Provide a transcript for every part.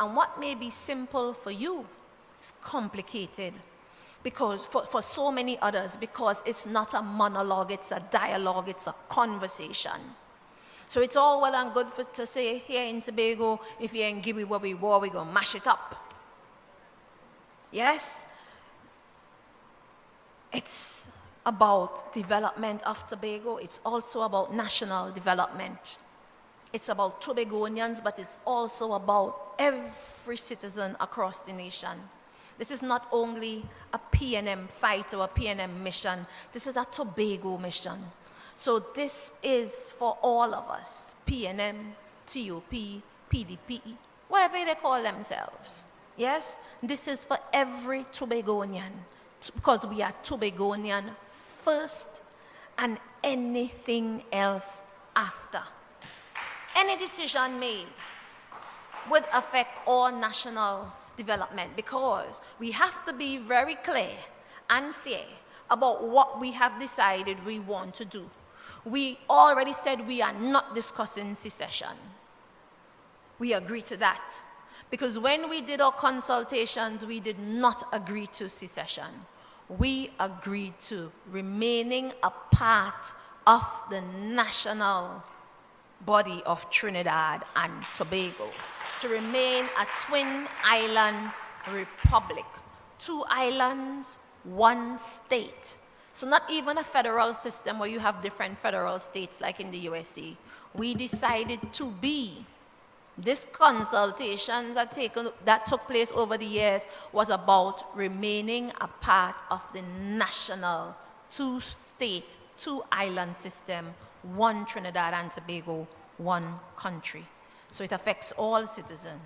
And what may be simple for you is complicated because for so many others, because it's not a monologue, it's a dialogue, it's a conversation. So it's all well and good to say, here in Tobago, if you ain't give me what we want, we're going to mash it up. Yes? It's about development of Tobago. It's also about national development. It's about Tobagonians, but it's also about every citizen across the nation. This is not only a PNM fight or a PNM mission. This is a Tobago mission. So this is for all of us, PNM, TOP, PDP, whatever they call themselves. Yes? This is for every Tobagonian, because we are Tobagonian first and anything else after. Any decision made would affect all national development, because we have to be very clear and fair about what we have decided we want to do. We already said we are not discussing secession. We agree to that. Because when we did our consultations, we did not agree to secession. We agreed to remaining a part of the national body of Trinidad and Tobago, to remain a twin island republic. 2 islands, 1 state. So not even a federal system where you have different federal states like in the USA. We decided to be. This consultation that took place over the years was about remaining a part of the national 2-state, 2-island system, 1 Trinidad and Tobago, 1 country. So it affects all citizens.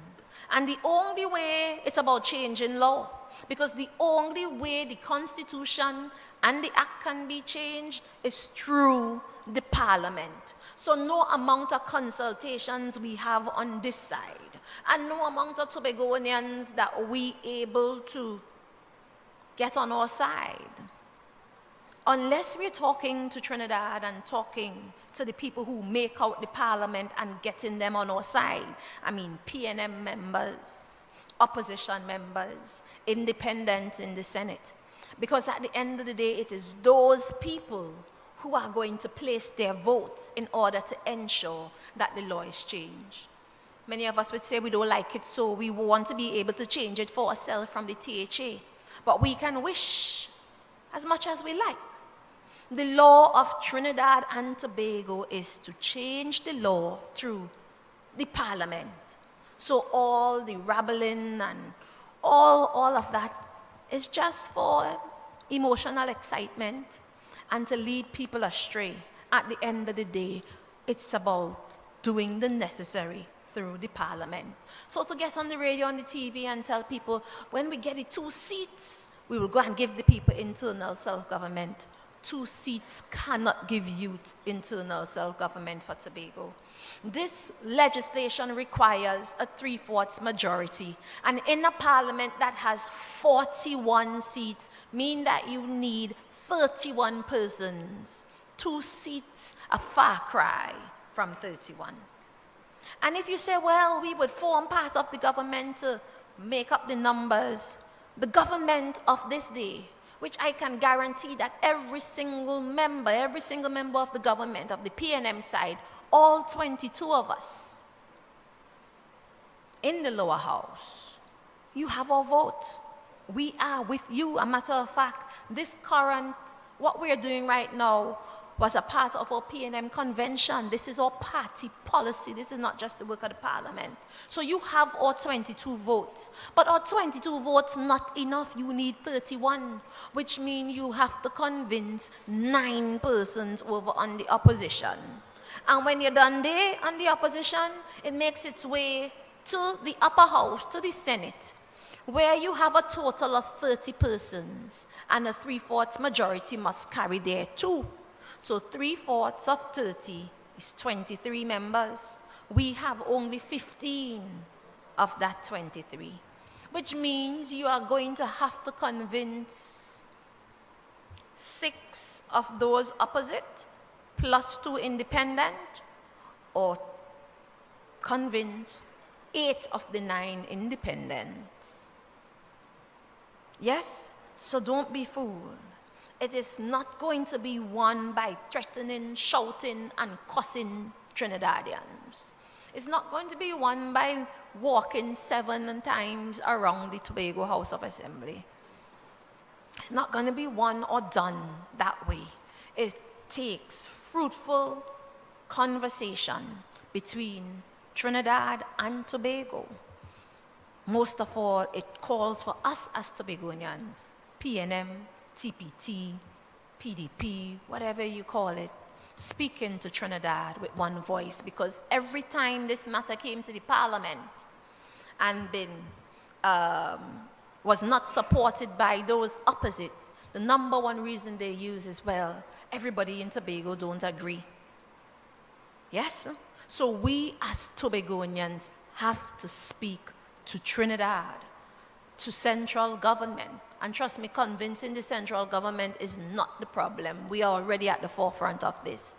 And the only way, it's about changing law, because the only way the Constitution and the Act can be changed is through the Parliament. So no amount of consultations we have on this side, and no amount of Tobagonians that we able to get on our side, unless we're talking to Trinidad and talking to the people who make out the Parliament and getting them on our side. I mean, PNM members, opposition members, independents in the Senate. Because at the end of the day, it is those people who are going to place their votes in order to ensure that the law is changed. Many of us would say we don't like it, so we want to be able to change it for ourselves from the THA. But we can wish as much as we like. The law of Trinidad and Tobago is to change the law through the Parliament. So all the rabbling and all of that is just for emotional excitement and to lead people astray. At the end of the day, it's about doing the necessary through the Parliament. So to get on the radio and the TV and tell people, when we get the 2 seats, we will go and give the people internal self-government. 2 seats cannot give you internal self-government for Tobago. This legislation requires a 3/4 majority. And in a parliament that has 41 seats, mean that you need 31 persons. 2 seats, a far cry from 31. And if you say, well, we would form part of the government to make up the numbers, the government of this day, which I can guarantee that every single member of the government, of the PNM side, all 22 of us in the lower house, you have our vote. We are with you. A matter of fact, this current, what we're doing right now, was a part of our PNM convention. This is our party policy. This is not just the work of the Parliament. So you have our 22 votes. But our 22 votes not enough. You need 31, which means you have to convince 9 persons over on the opposition. And when you're done there on the opposition, it makes its way to the upper house, to the Senate, where you have a total of 30 persons, and a 3/4 majority must carry there too. So 3/4 of 30 is 23 members. We have only 15 of that 23, which means you are going to have to convince 6 of those opposite, plus 2 independent, or convince 8 of the 9 independents. Yes? So don't be fooled. It is not going to be won by threatening, shouting, and cussing Trinidadians. It's not going to be won by walking 7 times around the Tobago House of Assembly. It's not going to be won or done that way. It takes fruitful conversation between Trinidad and Tobago. Most of all, it calls for us as Tobagonians, PNM, TPT, PDP, whatever you call it, speaking to Trinidad with one voice, because every time this matter came to the Parliament and was not supported by those opposite, the number one reason they use is, well, everybody in Tobago don't agree. Yes? So we as Tobagonians have to speak to Trinidad, to central government. And trust me, convincing the central government is not the problem. We are already at the forefront of this.